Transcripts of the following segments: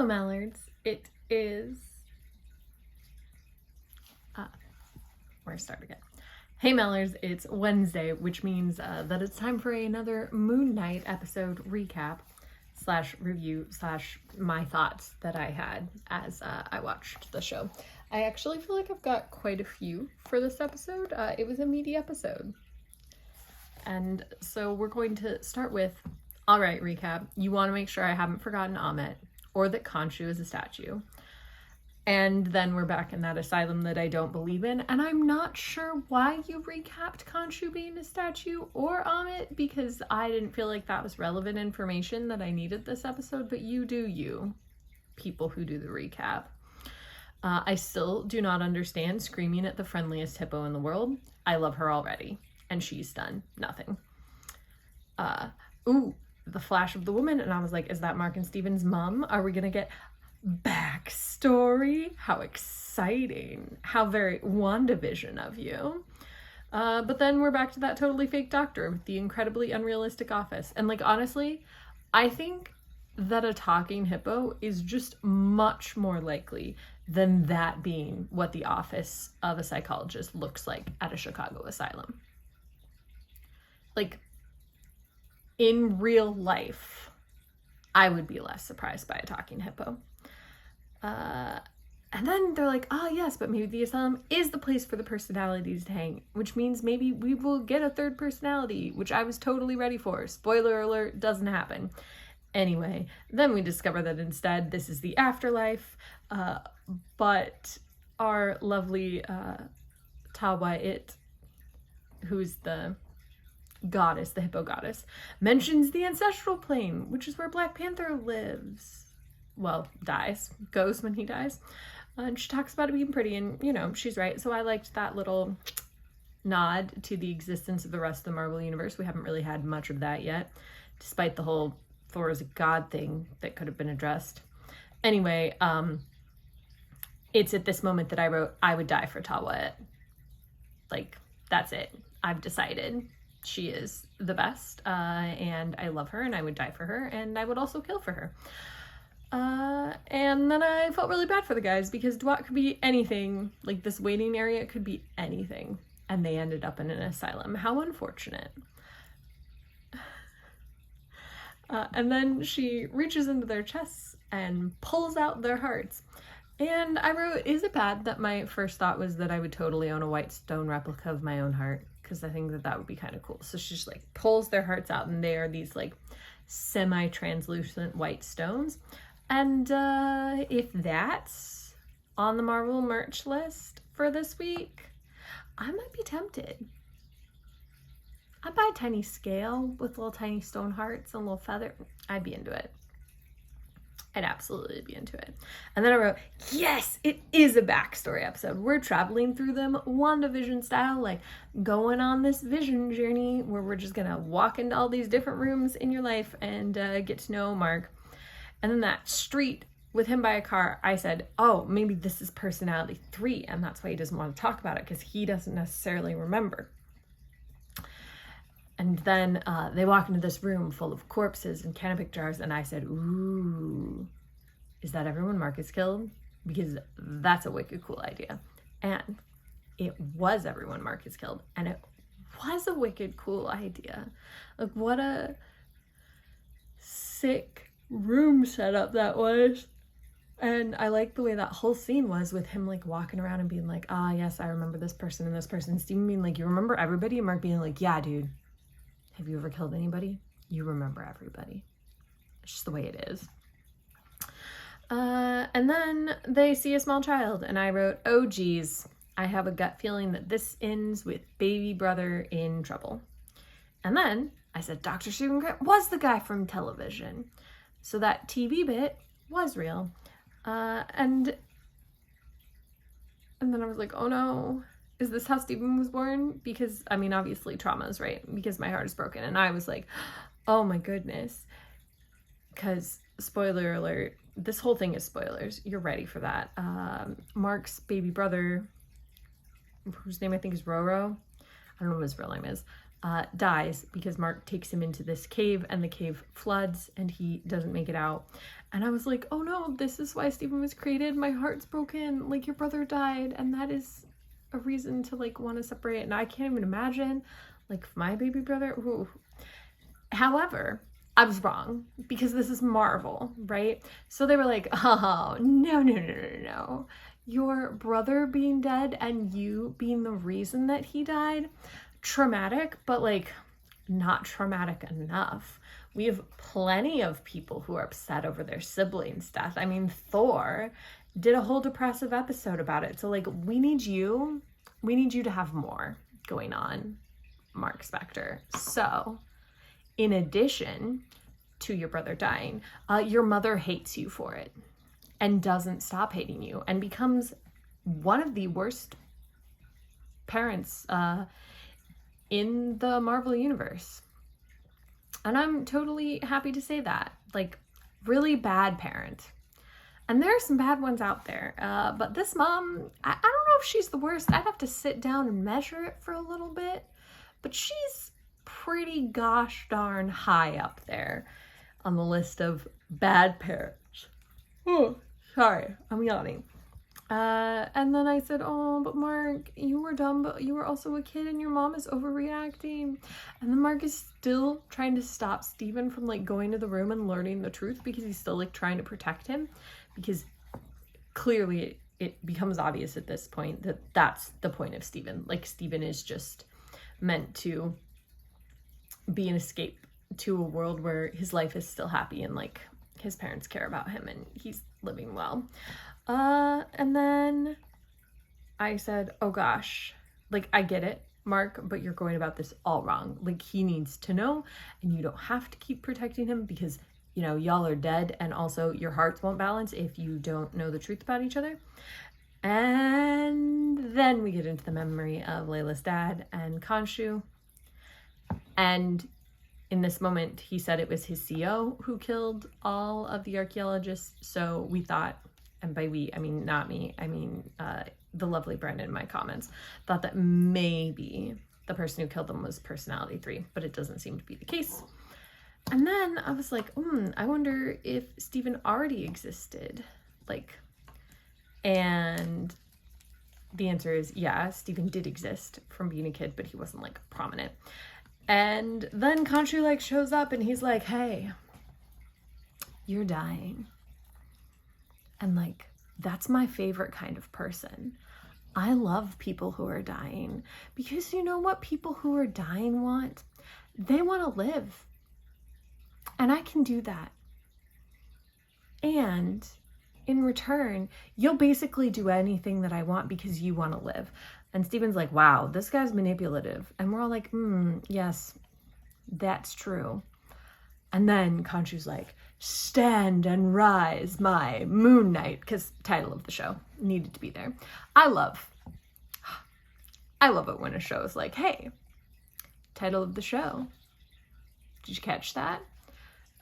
Hello, Mallards. It is... where to start again? Hey, Mallards, it's Wednesday, which means that it's time for another Moon Knight episode recap / review / my thoughts that I had as I watched the show. I actually feel like I've got quite a few for this episode. It was a meaty episode. And so we're going to start with, all right, recap. You want to make sure I haven't forgotten Amit or that Khonshu is a statue. And then we're back in that asylum that I don't believe in. And I'm not sure why you recapped Khonshu being a statue or Amit, because I didn't feel like that was relevant information that I needed this episode. But you do you, people who do the recap. I still do not understand screaming at the friendliest hippo in the world. I love her already. And she's done nothing. The flash of the woman. And I was like, is that Mark and Steven's mom? Are we going to get backstory? How exciting. How very WandaVision of you. But then we're back to that totally fake doctor with the incredibly unrealistic office. And like, honestly, I think that a talking hippo is just much more likely than that being what the office of a psychologist looks like at a Chicago asylum. Like, in real life, I would be less surprised by a talking hippo. And then they're like, oh yes, but maybe the asylum is the place for the personalities to hang, which means maybe we will get a third personality, which I was totally ready for. Spoiler alert, doesn't happen. Anyway, then we discover that instead this is the afterlife, but our lovely Taweret, who's the goddess, the hippo goddess, mentions the ancestral plane, which is where Black Panther lives. Well, goes when he dies. And she talks about it being pretty, and, you know, she's right. So I liked that little nod to the existence of the rest of the Marvel Universe. We haven't really had much of that yet, despite the whole Thor is a god thing that could have been addressed. Anyway, it's at this moment that I wrote, I would die for Taweret. Like, that's it. I've decided. She is the best, and I love her, and I would die for her, and I would also kill for her. And then I felt really bad for the guys, because Dwat could be anything. Like, this waiting area could be anything, and they ended up in an asylum. How unfortunate. And then she reaches into their chests and pulls out their hearts. And I wrote, is it bad that my first thought was that I would totally own a white stone replica of my own heart? Because I think that would be kind of cool. So she just like pulls their hearts out, and they are these like semi-translucent white stones. And if that's on the Marvel merch list for this week, I might be tempted. I'd buy a tiny scale with little tiny stone hearts and a little feather. I'd be into it. I'd absolutely be into it. And then I wrote, yes, it is a backstory episode. We're traveling through them WandaVision style, like going on this vision journey where we're just gonna walk into all these different rooms in your life and get to know Mark. And then that street with him by a car, I said, oh, maybe this is personality 3, and that's why he doesn't want to talk about it, because he doesn't necessarily remember. And then they walk into this room full of corpses and cannabis jars, and I said, ooh, is that everyone Mark has killed? Because that's a wicked cool idea. And it was everyone Mark has killed, and it was a wicked cool idea. Like, what a sick room setup that was. And I like the way that whole scene was with him like walking around and being like, ah, yes, I remember this person and this person. Steven being like, you remember everybody? And Mark being like, yeah, dude. Have you ever killed anybody? You remember everybody. It's just the way it is. And then they see a small child, and I wrote, oh geez, I have a gut feeling that this ends with baby brother in trouble. And then I said, Dr. Stephen Grant was the guy from television. So that TV bit was real. And then I was like, oh no. Is this how Stephen was born? Because, I mean, obviously trauma is right, because my heart is broken. And I was like, oh my goodness. Because, spoiler alert, this whole thing is spoilers. You're ready for that. Mark's baby brother, whose name I think is Roro, I don't know what his real name is, dies because Mark takes him into this cave, and the cave floods, and he doesn't make it out. And I was like, oh no, this is why Stephen was created. My heart's broken. Like, your brother died, and that is a reason to like want to separate. And I can't even imagine like my baby brother. Ooh. However, I was wrong, because this is Marvel, right? So they were like, oh, no. Your brother being dead and you being the reason that he died, traumatic, but like not traumatic enough. We have plenty of people who are upset over their siblings' death. I mean, Thor did a whole depressive episode about it. So like, we need you to have more going on, Mark Spector. So in addition to your brother dying, your mother hates you for it and doesn't stop hating you and becomes one of the worst parents in the Marvel universe. And I'm totally happy to say that. Like, really bad parent. And there are some bad ones out there. But this mom, I don't know if she's the worst. I'd have to sit down and measure it for a little bit. But she's pretty gosh darn high up there on the list of bad parents. Oh, sorry, I'm yawning. And then I said, oh, but Mark, you were dumb, but you were also a kid and your mom is overreacting. And then Mark is still trying to stop Stephen from like going to the room and learning the truth, because he's still like trying to protect him, because clearly it becomes obvious at this point that that's the point of Stephen. Like, Stephen is just meant to be an escape to a world where his life is still happy and like his parents care about him and he's living well. And then I said, oh gosh, like, I get it, Mark, but you're going about this all wrong. Like, he needs to know, and you don't have to keep protecting him, because, you know, y'all are dead, and also your hearts won't balance if you don't know the truth about each other. And then we get into the memory of Layla's dad and Khonshu. And in this moment, he said it was his CO who killed all of the archaeologists. So we thought, and by we, I mean not me, I mean the lovely Brendan in my comments, thought that maybe the person who killed them was Personality 3, but it doesn't seem to be the case. And then I was like, I wonder if Stephen already existed, like, and the answer is yeah, Stephen did exist from being a kid, but he wasn't like prominent. And then Khonshu like shows up and he's like, hey, you're dying. And like, that's my favorite kind of person. I love people who are dying, because you know what people who are dying want? They want to live. And I can do that. And in return, you'll basically do anything that I want because you want to live. And Stephen's like, wow, this guy's manipulative. And we're all like, yes, that's true. And then Khonshu's like, stand and rise, my Moon Knight, because title of the show needed to be there. I love it when a show is like, hey, title of the show. Did you catch that?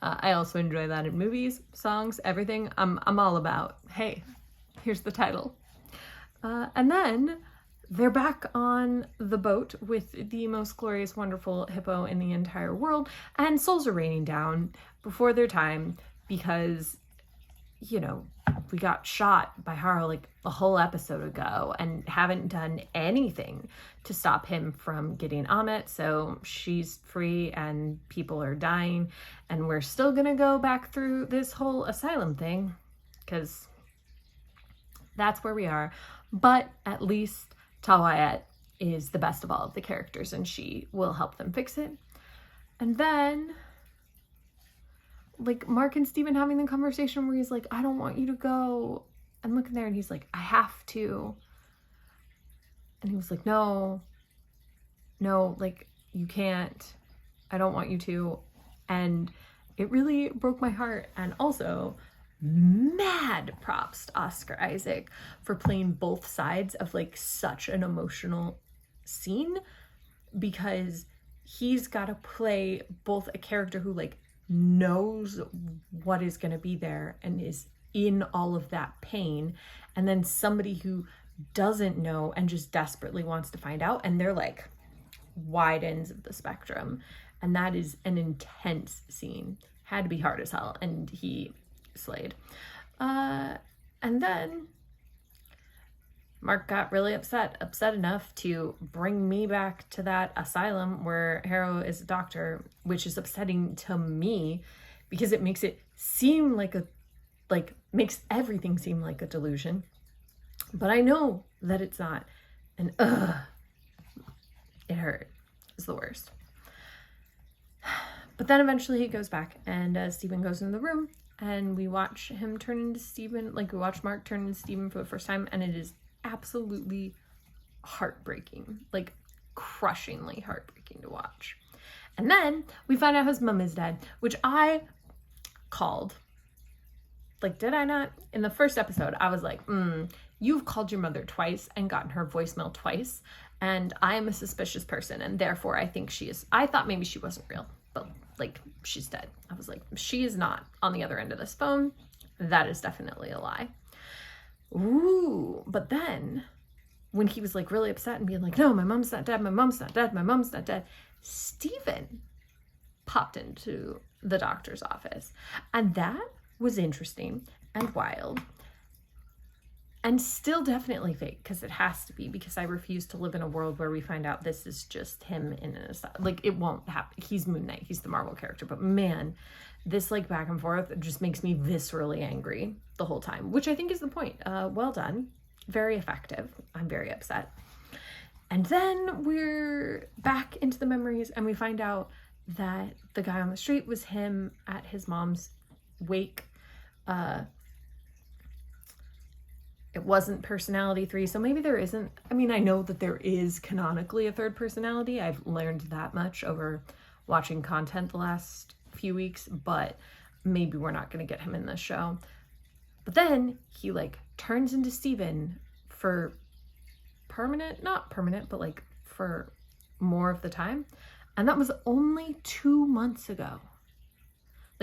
I also enjoy that in movies, songs, everything. I'm all about, hey, here's the title. And then they're back on the boat with the most glorious, wonderful hippo in the entire world, and souls are raining down before their time because, you know, we got shot by Haro like a whole episode ago and haven't done anything to stop him from getting Amit, so she's free and people are dying, and we're still gonna go back through this whole asylum thing because that's where we are. But at least Taweret is the best of all of the characters and she will help them fix it. And then like Mark and Stephen having the conversation where he's like, I don't want you to go. I'm looking there and he's like, I have to. And he was like, no, like you can't. I don't want you to. And it really broke my heart. And also mad props to Oscar Isaac for playing both sides of like such an emotional scene, because he's got to play both a character who like knows what is going to be there and is in all of that pain, and then somebody who doesn't know and just desperately wants to find out, and they're like wide ends of the spectrum. And that is an intense scene. Had to be hard as hell, and he slayed. And then Mark got really upset enough to bring me back to that asylum where Harrow is a doctor, which is upsetting to me because it makes it seem makes everything seem like a delusion. But I know that it's not. And it hurt. It's the worst. But then eventually he goes back, and Stephen goes into the room, and we watch him turn into Stephen. We watch Mark turn into Stephen for the first time, and it is absolutely heartbreaking, crushingly heartbreaking to watch. And then we find out his mom is dead, which I called. Did I not? In the first episode, I was like, you've called your mother twice and gotten her voicemail twice, and I am a suspicious person, and therefore I think she is. I thought maybe she wasn't real, but she's dead. I was like, she is not on the other end of this phone. That is definitely a lie. Ooh, but then when he was really upset and being like, no, my mom's not dead, my mom's not dead, my mom's not dead, Stephen popped into the doctor's office. And that was interesting and wild. And still definitely fake, because it has to be, because I refuse to live in a world where we find out this is just him in an asylum. It won't happen. He's Moon Knight. He's the Marvel character. But man, this back and forth just makes me viscerally angry the whole time, which I think is the point. Well done. Very effective. I'm very upset. And then we're back into the memories, and we find out that the guy on the street was him at his mom's wake. It wasn't personality 3, so maybe there isn't. I mean, I know that there is canonically a third personality. I've learned that much over watching content the last few weeks, but maybe we're not going to get him in this show. But then he turns into Stephen for not permanent, but for more of the time. And that was only 2 months ago.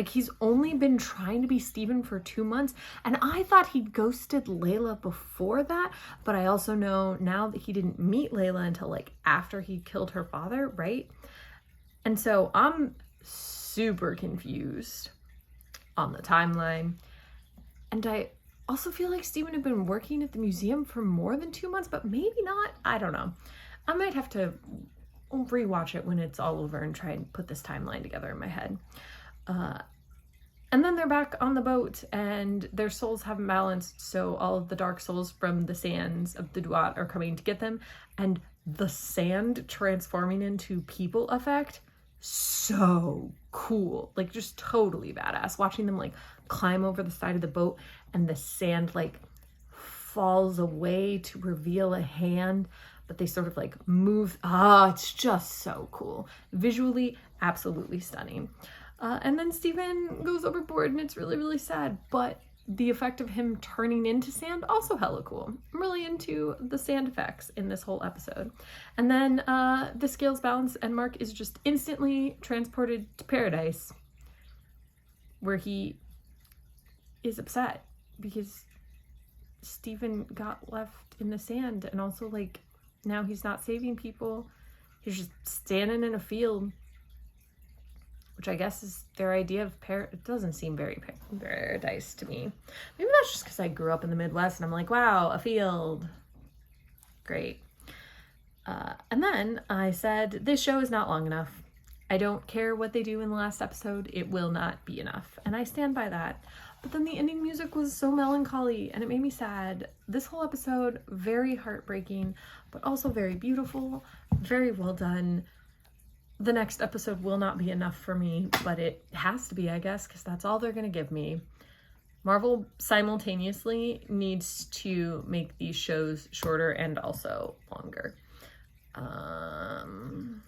He's only been trying to be Stephen for 2 months. And I thought he'd ghosted Layla before that. But I also know now that he didn't meet Layla until after he killed her father, right? And so I'm super confused on the timeline. And I also feel like Stephen had been working at the museum for more than 2 months, but maybe not. I don't know. I might have to rewatch it when it's all over and try and put this timeline together in my head. And then they're back on the boat, and their souls haven't balanced, so all of the dark souls from the sands of the Duat are coming to get them, and the sand transforming into people effect, so cool. Just totally badass. Watching them climb over the side of the boat, and the sand falls away to reveal a hand, but they sort of move. It's just so cool. Visually, absolutely stunning. And then Stephen goes overboard, and it's really, really sad. But the effect of him turning into sand, also hella cool. I'm really into the sand effects in this whole episode. And then the scales balance, and Mark is just instantly transported to paradise, where he is upset because Stephen got left in the sand. And also, now he's not saving people. He's just standing in a field, which I guess is their idea of it doesn't seem very paradise to me. Maybe that's just because I grew up in the Midwest and I'm like, wow, a field. Great. And then I said, this show is not long enough. I don't care what they do in the last episode. It will not be enough. And I stand by that. But then the ending music was so melancholy and it made me sad. This whole episode, very heartbreaking, but also very beautiful, very well done. The next episode will not be enough for me, but it has to be, I guess, because that's all they're going to give me. Marvel simultaneously needs to make these shows shorter and also longer. And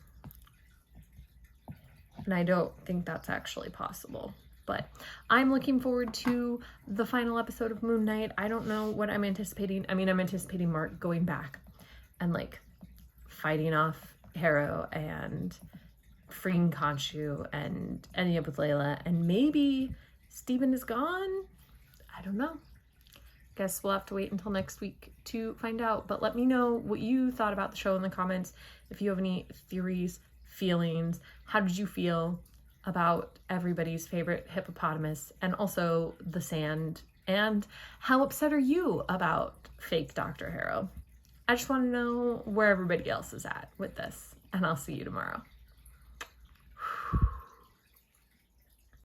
I don't think that's actually possible. But I'm looking forward to the final episode of Moon Knight. I don't know what I'm anticipating. I mean, I'm anticipating Mark going back and fighting off Harrow and freeing Khonshu and ending up with Layla, and maybe Stephen is gone. I don't know. Guess we'll have to wait until next week to find out. But let me know what you thought about the show in the comments. If you have any theories, feelings, how did you feel? about everybody's favorite hippopotamus and also the sand. And how upset are you about fake Dr. Harrow? I just want to know where everybody else is at with this, and I'll see you tomorrow.